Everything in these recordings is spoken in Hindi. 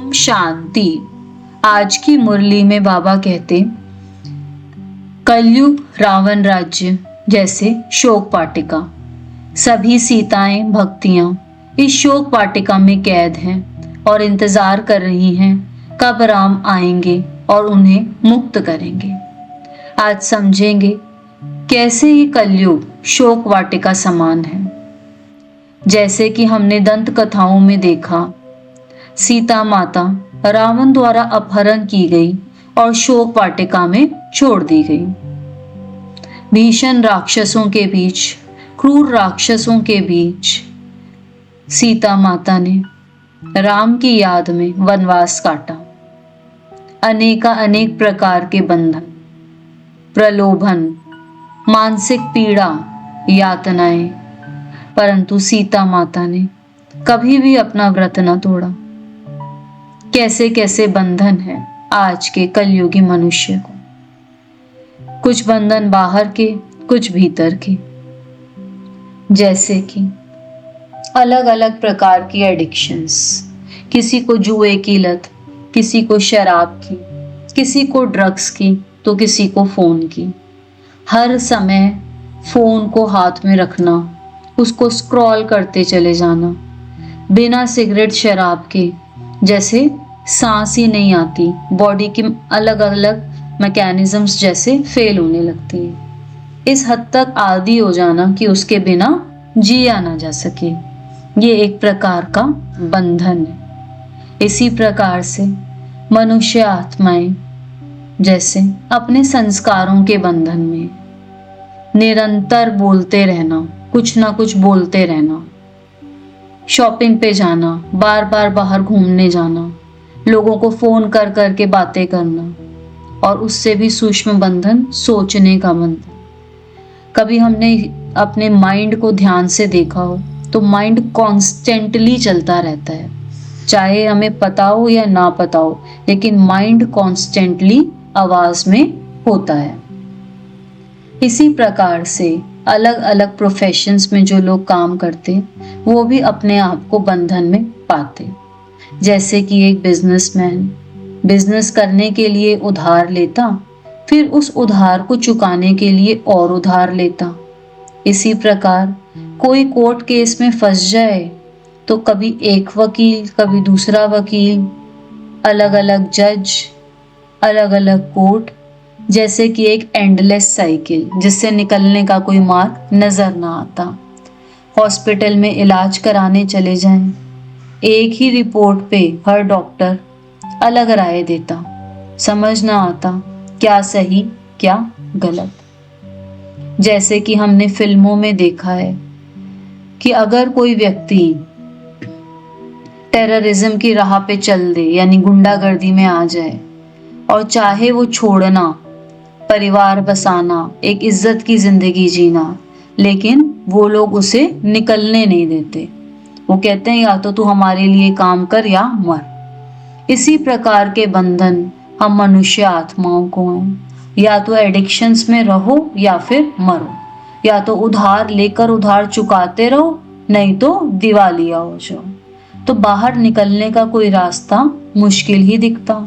ओम शांति। आज की मुरली में बाबा कहते, कलयुग रावण राज्य जैसे शोक वाटिका। सभी सीताएं भक्तियां इस शोक वाटिका में कैद हैं और इंतजार कर रही हैं कब राम आएंगे और उन्हें मुक्त करेंगे। आज समझेंगे कैसे ये कलयुग शोक वाटिका समान है। जैसे कि हमने दंत कथाओं में देखा, सीता माता रावण द्वारा अपहरण की गई और शोक वाटिका में छोड़ दी गई। भीषण राक्षसों के बीच, क्रूर राक्षसों के बीच सीता माता ने राम की याद में वनवास काटा। अनेक प्रकार के बंधन, प्रलोभन, मानसिक पीड़ा, यातनाएं, परंतु सीता माता ने कभी भी अपना व्रत न तोड़ा। कैसे कैसे बंधन है आज के कलयुगी मनुष्य को। कुछ बंधन बाहर के, कुछ भीतर के। जैसे कि अलग अलग प्रकार की एडिक्शंस, किसी को जुए की लत, किसी को शराब की, किसी को ड्रग्स की, तो किसी को फोन की। हर समय फोन को हाथ में रखना, उसको स्क्रॉल करते चले जाना, बिना सिगरेट शराब के जैसे सांस ही नहीं आती, बॉडी की अलग अलग मैकेनिज्म्स जैसे फेल होने लगती है। इस हद तक आदी हो जाना कि उसके बिना जिया ना जा सके, ये एक प्रकार का बंधन है। इसी प्रकार से मनुष्य आत्माएं जैसे अपने संस्कारों के बंधन में निरंतर बोलते रहना, कुछ ना कुछ बोलते रहना, शॉपिंग पे जाना, बार बार बाहर घूमने जाना, लोगों को फोन कर करके बातें करना, और उससे भी सूक्ष्म बंधन सोचने का बंधन। कभी हमने अपने माइंड को ध्यान से देखा हो तो माइंड कॉन्स्टेंटली चलता रहता है, चाहे हमें पता हो या ना पता हो, लेकिन माइंड कॉन्स्टेंटली आवाज में होता है। इसी प्रकार से अलग अलग प्रोफेशंस में जो लोग काम करते वो भी अपने आप को बंधन में पाते। जैसे कि एक बिजनेसमैन बिजनेस करने के लिए उधार लेता, फिर उस उधार को चुकाने के लिए और उधार लेता। इसी प्रकार कोई कोर्ट केस में फंस जाए तो कभी एक वकील, कभी दूसरा वकील, अलग अलग जज, अलग अलग कोर्ट, जैसे कि एक एंडलेस साइकिल जिससे निकलने का कोई मार्ग नजर ना आता। हॉस्पिटल में इलाज कराने चले जाएं, एक ही रिपोर्ट पे हर डॉक्टर अलग राय देता, समझ ना आता क्या सही क्या गलत। जैसे कि हमने फिल्मों में देखा है कि अगर कोई व्यक्ति टेररिज्म की राह पे चल दे, यानी गुंडागर्दी में आ जाए, और चाहे वो छोड़ना, परिवार बसाना, एक इज्जत की जिंदगी जीना, लेकिन वो लोग उसे निकलने नहीं देते। वो कहते हैं या तो तू हमारे लिए काम कर या मर। इसी प्रकार के बंधन हम मनुष्य आत्माओं को हैं, या तो एडिक्शंस में रहो या फिर मरो, या तो उधार लेकर उधार चुकाते रहो, नहीं तो दिवालिया हो जाओ। तो बाहर निकलने का कोई रास्ता मुश्किल ही दिखता।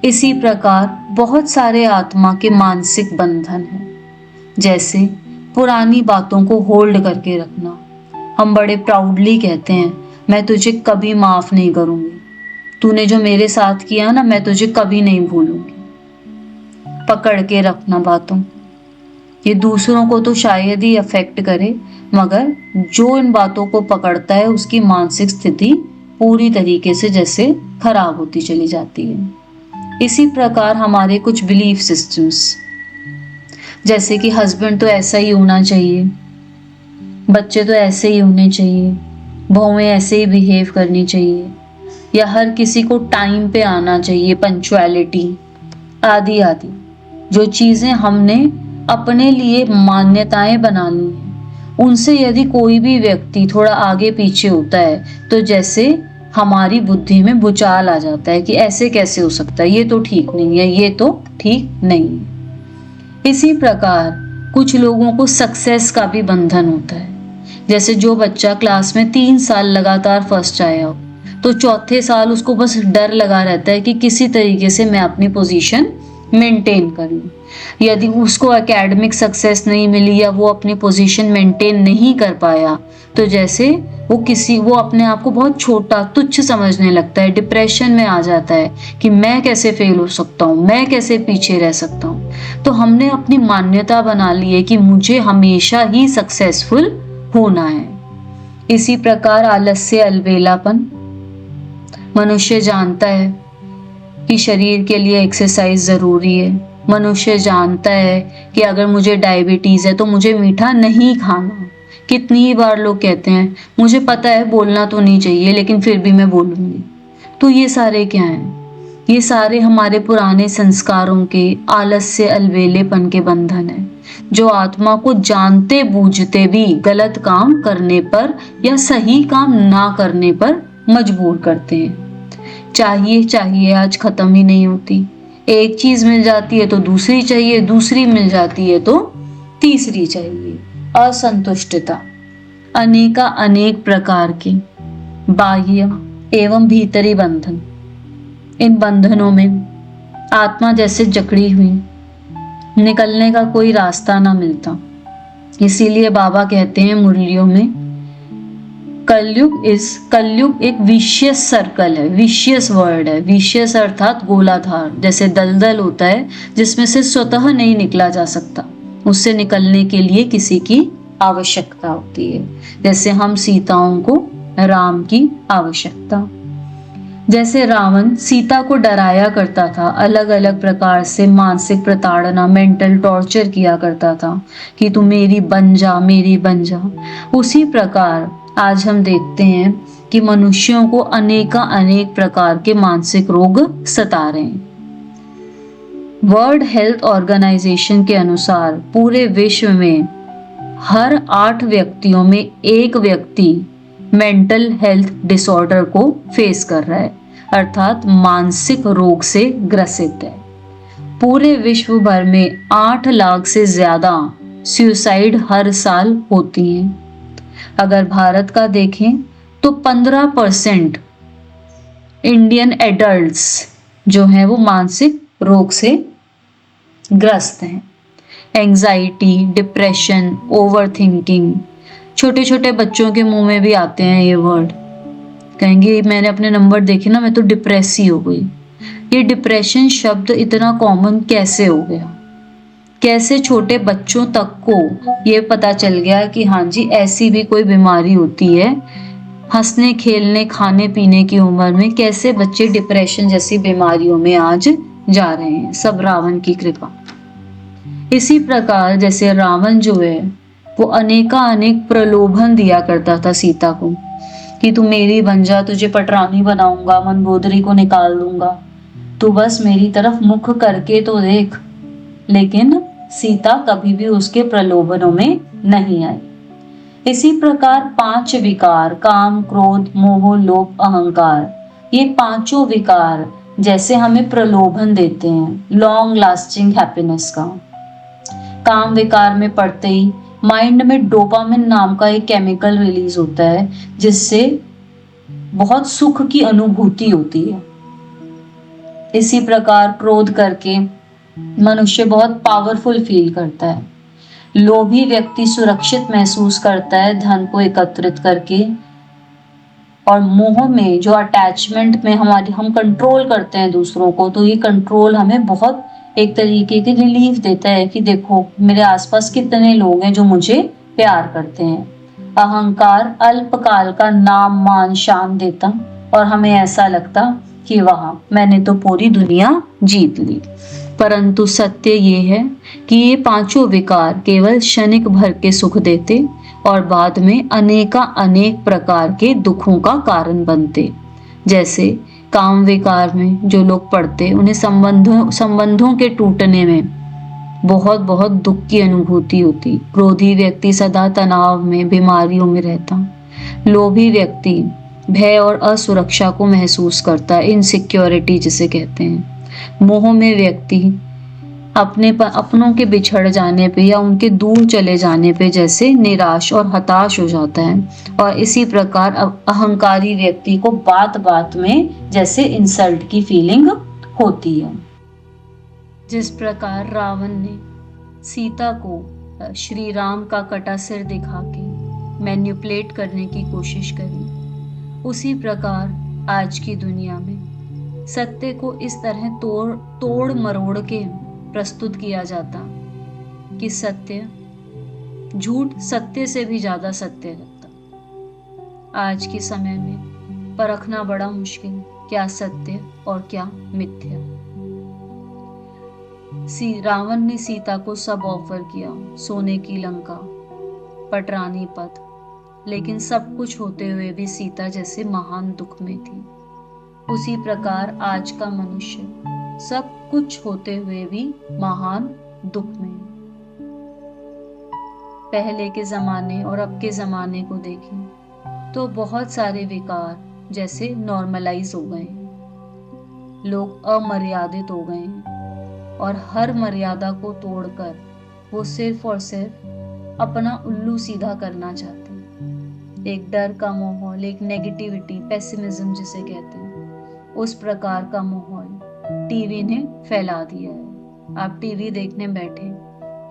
इसी प्रकार बहुत सारे आत्मा के मानसिक बंधन हैं, जैसे पुरानी बातों को होल्ड करके रखना। हम बड़े प्राउडली कहते हैं, मैं तुझे कभी माफ नहीं करूंगी, तूने जो मेरे साथ किया ना, मैं तुझे कभी नहीं भूलूंगी। पकड़ के रखना बातों, ये दूसरों को तो शायद ही अफेक्ट करे, मगर जो इन बातों को पकड़ता है उसकी मानसिक स्थिति पूरी तरीके से जैसे खराब होती चली जाती है। इसी प्रकार हमारे कुछ बिलीफ सिस्टम्स, जैसे कि हस्बैंड तो ऐसा ही होना चाहिए, बच्चे तो ऐसे ही होने चाहिए, बहुएं ऐसे ही बिहेव करनी चाहिए, या हर किसी को टाइम पे आना चाहिए, पंक्चुअलिटी, आदि आदि। जो चीजें हमने अपने लिए मान्यताएं बना ली हैं, उनसे यदि कोई भी व्यक्ति थोड़ा आगे पीछे होता है तो जैसे हमारी बुद्धि में भूचाल आ जाता है कि ऐसे कैसे हो सकता है, ये तो ठीक नहीं है, ये तो ठीक नहीं है। इसी प्रकार कुछ लोगों को सक्सेस का भी बंधन होता है। जैसे जो बच्चा क्लास में 3 साल लगातार फर्स्ट आया हो, तो चौथे साल उसको बस डर लगा रहता है कि किसी तरीके से मैं अपनी पोजीशन मेंटेन कर लूं। यदि उसको एकेडमिक सक्सेस नहीं मिली या वो अपनी पोजीशन मेंटेन नहीं कर पाया, तो जैसे वो अपने आप को बहुत छोटा तुच्छ समझने लगता है, डिप्रेशन में आ जाता है कि मैं कैसे फेल हो सकता हूँ, मैं कैसे पीछे रह सकता हूँ। तो हमने अपनी मान्यता बना ली है कि मुझे हमेशा ही सक्सेसफुल होना है। इसी प्रकार आलस्य, अलबेलापन। मनुष्य जानता है कि शरीर के लिए एक्सरसाइज जरूरी है। मनुष्य जानता है कि अगर मुझे डायबिटीज है तो मुझे मीठा नहीं खाना। कितनी ही बार लोग कहते हैं मुझे पता है बोलना तो नहीं चाहिए लेकिन फिर भी मैं बोलूंगी। तो ये सारे क्या हैं? ये सारे हमारे पुराने संस्कारों के आलस्य, अलबेलेपन के बंधन है, जो आत्मा को जानते बूझते भी गलत काम करने पर या सही काम ना करने पर मजबूर करते हैं। चाहिए चाहिए आज खत्म ही नहीं होती। एक चीज मिल जाती है तो दूसरी चाहिए, दूसरी मिल जाती है तो तीसरी चाहिए। असंतुष्टता। अनेका अनेक प्रकार के बाह्य एवं भीतरी बंधन। इन बंधनों में आत्मा जैसे जकड़ी हुई, निकलने का कोई रास्ता ना मिलता। इसीलिए बाबा कहते हैं मुरलियों में, कलयुग एक विशियस सर्कल है, विशियस वर्ड है। विशियस अर्थात गोलाधार, जैसे दलदल होता है जिसमें से स्वतः नहीं निकला जा सकता, उससे निकलने के लिए किसी की आवश्यकता होती है। जैसे हम सीताओं को राम की आवश्यकता। जैसे रावण सीता को डराया करता था, अलग अलग प्रकार से मानसिक प्रताड़ना, मेंटल टॉर्चर किया करता था कि तू मेरी बन जा, मेरी बन जा। उसी प्रकार आज हम देखते हैं कि मनुष्यों को अनेका अनेक प्रकार के मानसिक रोग सता रहे हैं। वर्ल्ड हेल्थ ऑर्गेनाइजेशन के अनुसार पूरे विश्व में हर 8 व्यक्तियों में एक व्यक्ति मेंटल हेल्थ डिसऑर्डर को फेस कर रहा है, अर्थात मानसिक रोग से ग्रसित है। पूरे विश्व भर में 8 लाख से ज्यादा सुसाइड हर साल होती हैं। अगर भारत का देखें तो 15% इंडियन एडल्ट्स जो हैं वो मानसिक रोग से ग्रस्त हैं। एंजाइटी, डिप्रेशन, ओवरथिंकिंग, छोटे छोटे बच्चों के मुंह में भी आते हैं ये वर्ड। कहेंगे मैंने अपने नंबर देखे ना, मैं तो डिप्रेस ही हो गई। ये डिप्रेशन शब्द इतना कॉमन कैसे हो गया? कैसे छोटे बच्चों तक को ये पता चल गया कि हाँ जी ऐसी भी कोई बीमारी होती है? हंसने खेलने खाने पीने की उम्र में कैसे बच्चे डिप्रेशन जैसी बीमारियों में आज जा रहे हैं? सब रावण की कृपा। इसी प्रकार जैसे रावण जो है वो अनेका अनेक प्रलोभन दिया करता था सीता को कि तू मेरी बन जा, तुझे पटरानी बनाऊंगा, मंदोदरी को निकाल दूंगा, तू बस मेरी तरफ मुख करके तो देख। लेकिन सीता कभी भी उसके प्रलोभनों में नहीं आई। इसी प्रकार 5 विकार, काम, क्रोध, मोह, लोभ, अहंकार, ये पांचों विकार जैसे हमें प्रलोभन देते हैं लॉन्ग लास्टिंग हैप्पीनेस का। काम विकार में पड़ते ही माइंड में डोपामिन नाम का एक केमिकल रिलीज होता है जिससे बहुत सुख की अनुभूति होती है। इसी प्रकार क्रोध करके मनुष्य बहुत पावरफुल फील करता है। लोभी व्यक्ति सुरक्षित महसूस करता है धन को एकत्रित करके। और मोह में जो अटैचमेंट में हम कंट्रोल करते हैं दूसरों को, तो ये कंट्रोल हमें बहुत एक तरीके की रिलीफ देता है कि देखो मेरे आसपास कितने लोग हैं जो मुझे प्यार करते हैं। अहंकार अल्पकाल का नाम मान शान देता और हमें ऐसा लगता कि वाह मैंने तो पूरी दुनिया जीत ली। परंतु सत्य ये है कि ये पांचों विकार केवल क्षणिक भर के सुख देते और बाद में अनेका अनेक प्रकार के दुखों का कारण बनते। जैसे काम विकार में जो लोग पड़ते उन्हें संबंधों के टूटने में बहुत बहुत दुख की अनुभूति होती। क्रोधी व्यक्ति सदा तनाव में, बीमारियों में रहता। लोभी व्यक्ति भय और असुरक्षा को महसूस करता है, इनसिक्योरिटी जिसे कहते हैं। मोह में व्यक्ति अपनों के बिछड़ जाने पे या उनके दूर चले जाने पे जैसे निराश और हताश हो जाता है। और इसी प्रकार अहंकारी व्यक्ति को बात बात में जैसे इंसल्ट की फीलिंग होती है। जिस प्रकार रावण ने सीता को श्री राम का कटा सिर दिखा के मैन्युपुलेट करने की कोशिश करी, उसी प्रकार आज की दुनिया में सत्य को इस तरह तोड़ मरोड़ के प्रस्तुत किया जाता कि झूठ सत्य से भी ज्यादा सत्य लगता। आज के समय में परखना बड़ा मुश्किल, क्या सत्य और क्या मिथ्या। रावण ने सीता को सब ऑफर किया, सोने की लंका, पटरानी पद, लेकिन सब कुछ होते हुए भी सीता जैसे महान दुख में थी। उसी प्रकार आज का मनुष्य सब कुछ होते हुए भी महान दुख में। पहले के जमाने और अब के जमाने को देखें तो बहुत सारे विकार जैसे नॉर्मलाइज हो गए, लोग अमर्यादित हो गए हैं और हर मर्यादा को तोड़कर वो सिर्फ और सिर्फ अपना उल्लू सीधा करना चाहते हैं। एक डर का माहौल, एक नेगेटिविटी, पेसिमिज्म जिसे कहते हैं, उस प्रकार का माहौल टीवी ने फैला दिया है। आप टीवी देखने बैठे,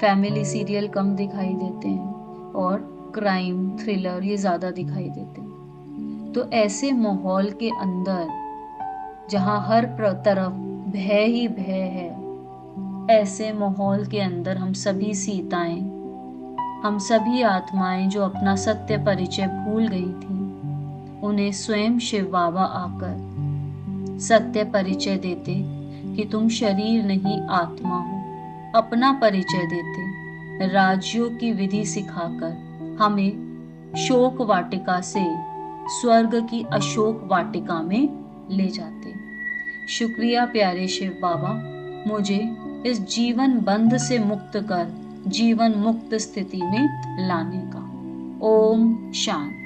फैमिली सीरियल कम दिखाई देते हैं और क्राइम थ्रिलर ये ज्यादा दिखाई देते हैं। तो ऐसे माहौल के अंदर जहां हर तरफ भय ही भय है, ऐसे माहौल के अंदर हम सभी सीताएं, हम सभी आत्माएं जो अपना सत्य परिचय भूल गई थी, उन्हें स्वयं शिव बाबा आकर सत्य परिचय देते कि तुम शरीर नहीं आत्मा हो। अपना परिचय देते, राजयोग की विधि सिखाकर हमें शोक वाटिका से स्वर्ग की अशोक वाटिका में ले जाते। शुक्रिया प्यारे शिव बाबा, मुझे इस जीवन बंध से मुक्त कर जीवन मुक्त स्थिति में लाने का। ओम शांति।